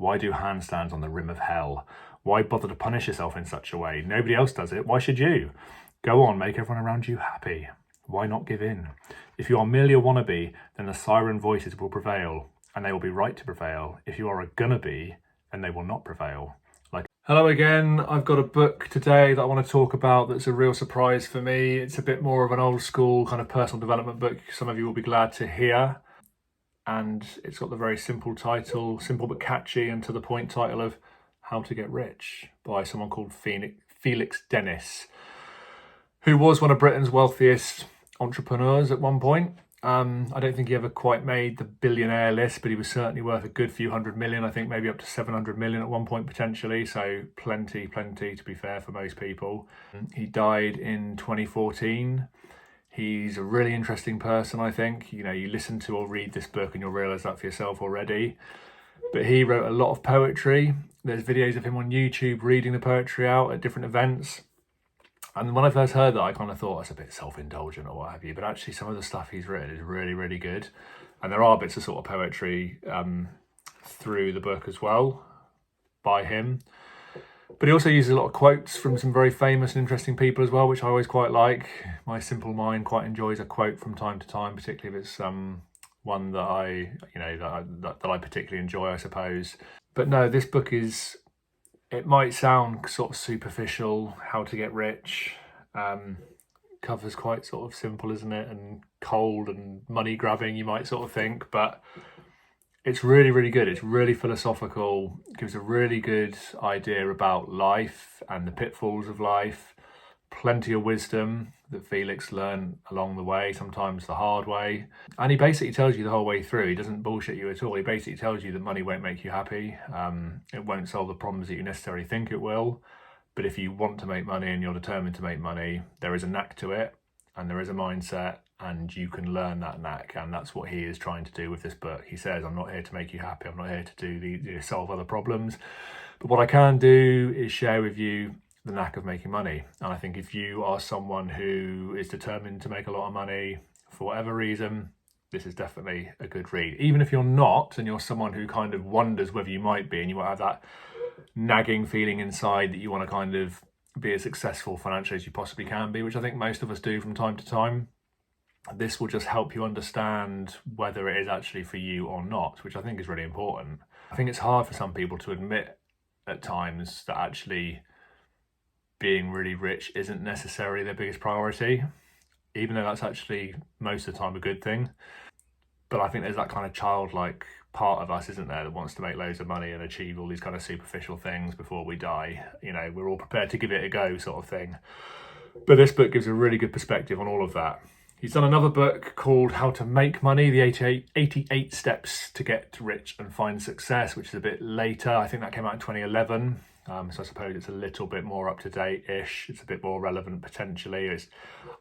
Why do handstands on the rim of hell? Why bother to punish yourself in such a way? Nobody else does it. Why should you? Go on, make everyone around you happy. Why not give in? If you are merely a wannabe, then the siren voices will prevail, and they will be right to prevail. If you are a gonna be, then they will not prevail. Hello again. I've got a book today that I want to talk about that's a real surprise for me. It's a bit more of an old school kind of personal development book. Some of you will be glad to hear. And it's got the very simple title, simple but catchy and to the point title of How to Get Rich by someone called Felix Dennis, who was one of Britain's wealthiest entrepreneurs at one point. I don't think he ever quite made the billionaire list, but he was certainly worth a good few hundred million. I think maybe up to 700 million at one point potentially. So plenty to be fair for most people. He died in 2014. He's a really interesting person, I think. You know, you listen to or read this book and you'll realise that for yourself already. But he wrote a lot of poetry. There's videos of him on YouTube reading the poetry out at different events. And when I first heard that, I kind of thought it's a bit self-indulgent or what have you. But actually, some of the stuff he's written is really good. And there are bits of sort of poetry through the book as well by him. But he also uses a lot of quotes from some very famous and interesting people as well, which I always quite like. My simple mind quite enjoys a quote from time to time, particularly if it's one that I particularly enjoy, I suppose. But no, this book is... It might sound sort of superficial, how to get rich. Cover's quite sort of simple, isn't it? And cold and money grabbing, you might sort of think. But it's really good. It's really philosophical. It gives a really good idea about life and the pitfalls of life. Plenty of wisdom that Felix learned along the way, sometimes the hard way. And he basically tells you the whole way through. He doesn't bullshit you at all. He basically tells you that money won't make you happy. It won't solve the problems that you necessarily think it will. But if you want to make money and you're determined to make money, there is a knack to it and there is a mindset and you can learn that knack. And that's what he is trying to do with this book. He says, I'm not here to make you happy. I'm not here to solve other problems. But what I can do is share with you the knack of making money. And I think if you are someone who is determined to make a lot of money for whatever reason, this is definitely a good read. Even if you're not, and you're someone who kind of wonders whether you might be, and you might have that nagging feeling inside that you want to kind of be as successful financially as you possibly can be, which I think most of us do from time to time, this will just help you understand whether it is actually for you or not, which I think is really important. I think it's hard for some people to admit at times that actually being really rich isn't necessarily their biggest priority, even though that's actually most of the time a good thing. But I think there's that kind of childlike part of us, isn't there, that wants to make loads of money and achieve all these kind of superficial things before we die. You know, we're all prepared to give it a go sort of thing. But this book gives a really good perspective on all of that. He's done another book called How to Make Money, the 88 Steps to Get Rich and Find Success, which is a bit later. I think that came out in 2011. So I suppose it's a little bit more up to date-ish. It's a bit more relevant potentially.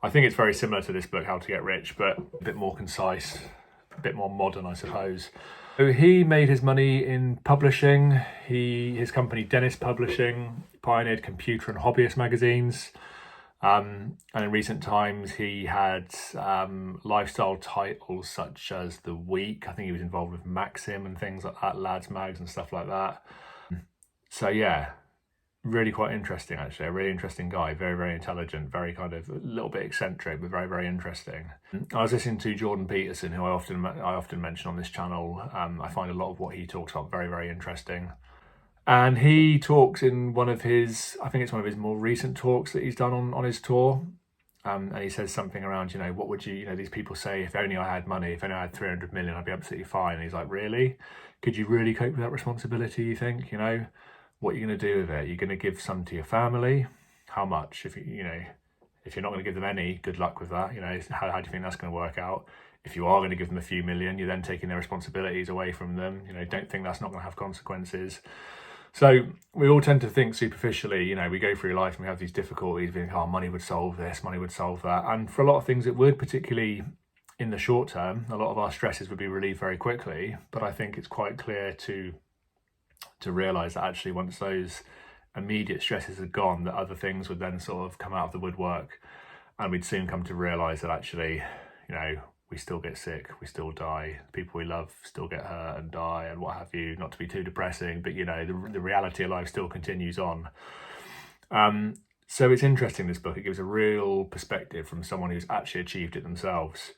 I think it's very similar to this book, How to Get Rich, but a bit more concise, a bit more modern, I suppose. So he made his money in publishing. His company, Dennis Publishing, pioneered computer and hobbyist magazines. And in recent times, he had lifestyle titles such as The Week. I think he was involved with Maxim and things like that, Lads Mags and stuff like that. So yeah, really quite interesting actually. A really interesting guy, very intelligent, very kind of a little bit eccentric, but very interesting. I was listening to Jordan Peterson, who I often mention on this channel. I find a lot of what he talks about very interesting. And he talks in one of his, I think it's one of his more recent talks that he's done on his tour. And he says something around, you know, what would you know, these people say, if only I had money, if only I had 300 million, I'd be absolutely fine. And he's like, really? Could you really cope with that responsibility, you think? You know, what are you going to do with it? You're going to give some to your family? How much? If you're not going to give them any, good luck with that. You know, how do you think that's going to work out? If you are going to give them a few million, you're then taking their responsibilities away from them. You know, don't think that's not going to have consequences. So we all tend to think superficially, you know, we go through life and we have these difficulties, we think, oh, money would solve this, money would solve that. And for a lot of things it would, particularly in the short term. A lot of our stresses would be relieved very quickly. But I think it's quite clear to realise that actually once those immediate stresses are gone, that other things would then sort of come out of the woodwork, and we'd soon come to realise that actually, you know, we still get sick, we still die, people we love still get hurt and die and what have you, not to be too depressing, but the reality of life still continues on. So it's interesting, this book. It gives a real perspective from someone who's actually achieved it themselves.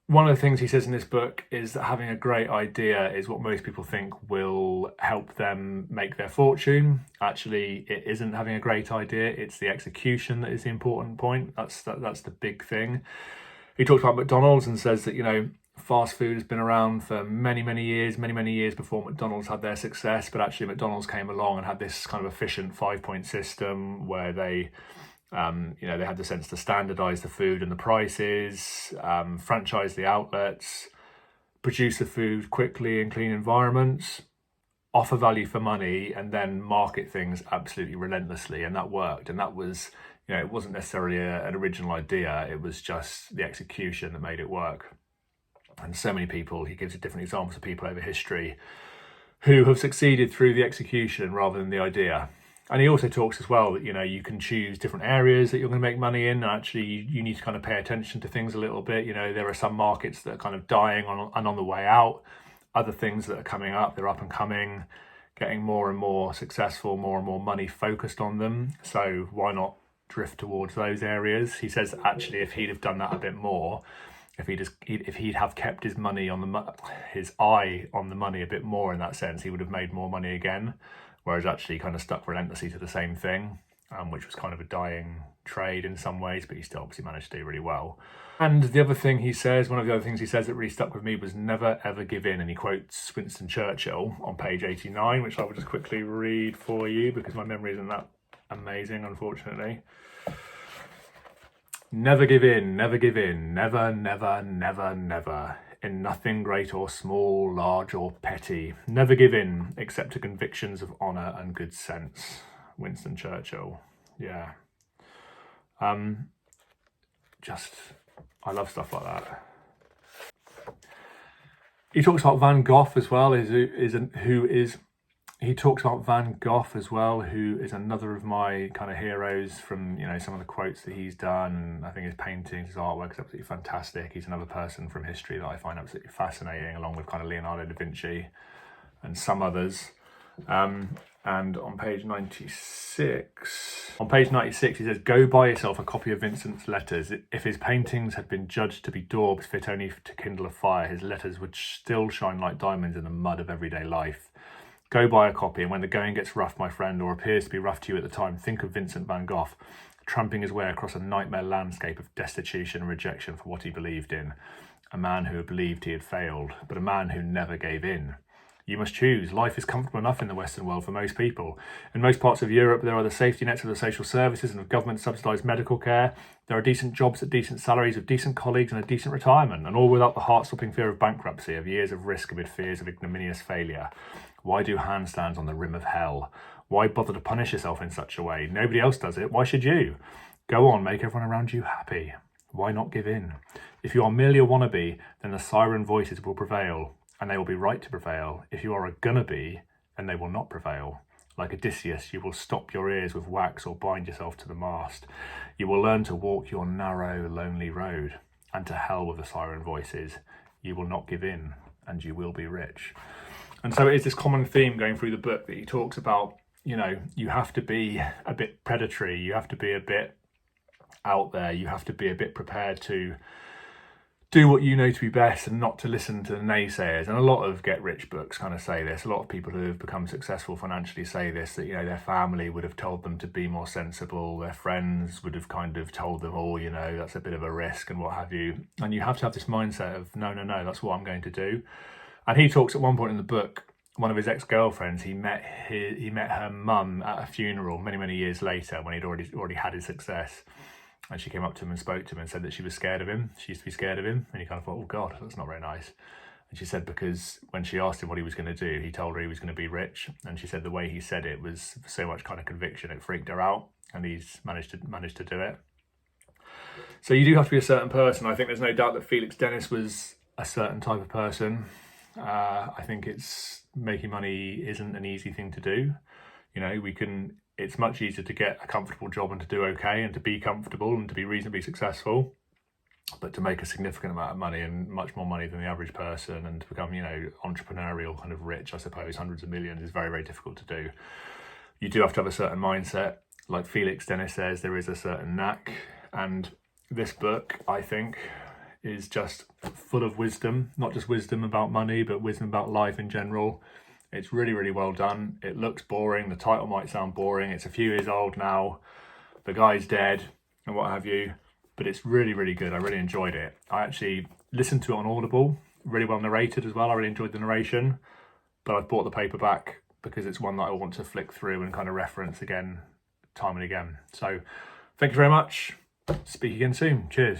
One of the things he says in this book is that having a great idea is what most people think will help them make their fortune. Actually, it isn't having a great idea, it's the execution that is the important point. That's the big thing. He talks about McDonald's and says that, fast food has been around for many years before McDonald's had their success, but actually McDonald's came along and had this kind of efficient 5-point system where they had the sense to standardize the food and the prices, franchise the outlets, produce the food quickly in clean environments, offer value for money, and then market things absolutely relentlessly. And that worked. And that was, it wasn't necessarily an original idea. It was just the execution that made it work. And so many people, he gives different examples of people over history who have succeeded through the execution rather than the idea. And he also talks as well that, you can choose different areas that you're going to make money in. And actually, you need to kind of pay attention to things a little bit. There are some markets that are kind of dying and on the way out. Other things that are coming up, they're up and coming, getting more and more successful, more and more money focused on them. So why not drift towards those areas? He says that actually, if he'd have done that a bit more, if he'd have kept his eye on the money a bit more in that sense, he would have made more money again. Whereas actually kind of stuck relentlessly to the same thing, which was kind of a dying trade in some ways, but he still obviously managed to do really well. And the other thing he says, one of the other things he says that really stuck with me was never ever give in. And he quotes Winston Churchill on page 89, which I will just quickly read for you because my memory isn't that amazing, unfortunately. Never give in, never give in, never, never, never, never. In nothing great or small, large or petty. Never give in, except to convictions of honour and good sense. Winston Churchill. Yeah. I love stuff like that. He talks about Van Gogh as well, he talks about Van Gogh as well, who is another of my kind of heroes from, some of the quotes that he's done. I think his paintings, his artwork is absolutely fantastic. He's another person from history that I find absolutely fascinating, along with kind of Leonardo da Vinci and some others. And on page 96, he says, go buy yourself a copy of Vincent's letters. If his paintings had been judged to be daubs fit only to kindle a fire, his letters would still shine like diamonds in the mud of everyday life. Go buy a copy, and when the going gets rough, my friend, or appears to be rough to you at the time, think of Vincent van Gogh, tramping his way across a nightmare landscape of destitution and rejection for what he believed in. A man who believed he had failed, but a man who never gave in. You must choose. Life is comfortable enough in the Western world for most people. In most parts of Europe, there are the safety nets of the social services and of government-subsidised medical care. There are decent jobs at decent salaries, of decent colleagues and a decent retirement, and all without the heart-stopping fear of bankruptcy, of years of risk amid fears of ignominious failure. Why do handstands on the rim of hell? Why bother to punish yourself in such a way? Nobody else does it. Why should you? Go on, make everyone around you happy. Why not give in? If you are merely a wannabe, then the siren voices will prevail, and they will be right to prevail. If you are a gonna be, then they will not prevail. Like Odysseus, you will stop your ears with wax or bind yourself to the mast. You will learn to walk your narrow, lonely road, and to hell with the siren voices. You will not give in, and you will be rich. And so it is this common theme going through the book that he talks about, you have to be a bit predatory, you have to be a bit out there, you have to be a bit prepared to do what you know to be best and not to listen to the naysayers. And a lot of get-rich books kind of say this. A lot of people who have become successful financially say this, that, their family would have told them to be more sensible, their friends would have kind of told them, that's a bit of a risk and what have you. And you have to have this mindset of, no, that's what I'm going to do. And he talks at one point in the book, one of his ex-girlfriends, he met her mum at a funeral many years later when he'd already had his success. And she came up to him and spoke to him and said that she was scared of him. She used to be scared of him. And he kind of thought, oh God, that's not very nice. And she said because when she asked him what he was going to do, he told her he was going to be rich. And she said the way he said it was so much kind of conviction, it freaked her out. And he's managed to do it. So you do have to be a certain person. I think there's no doubt that Felix Dennis was a certain type of person. I think making money isn't an easy thing to do. It's much easier to get a comfortable job and to do okay and to be comfortable and to be reasonably successful. But to make a significant amount of money, and much more money than the average person, and to become, you know, entrepreneurial kind of rich, I suppose, hundreds of millions, is very, very difficult to do. You do have to have a certain mindset. Like Felix Dennis says, there is a certain knack. And this book, I think, is just full of wisdom, not just wisdom about money, but wisdom about life in general. It's really, really well done. It looks boring. The title might sound boring. It's a few years old now. The guy's dead and what have you. But it's really, really good. I really enjoyed it. I actually listened to it on Audible, really well narrated as well. I really enjoyed the narration, but I've bought the paperback because it's one that I want to flick through and kind of reference again, time and again. So thank you very much. Speak again soon. Cheers.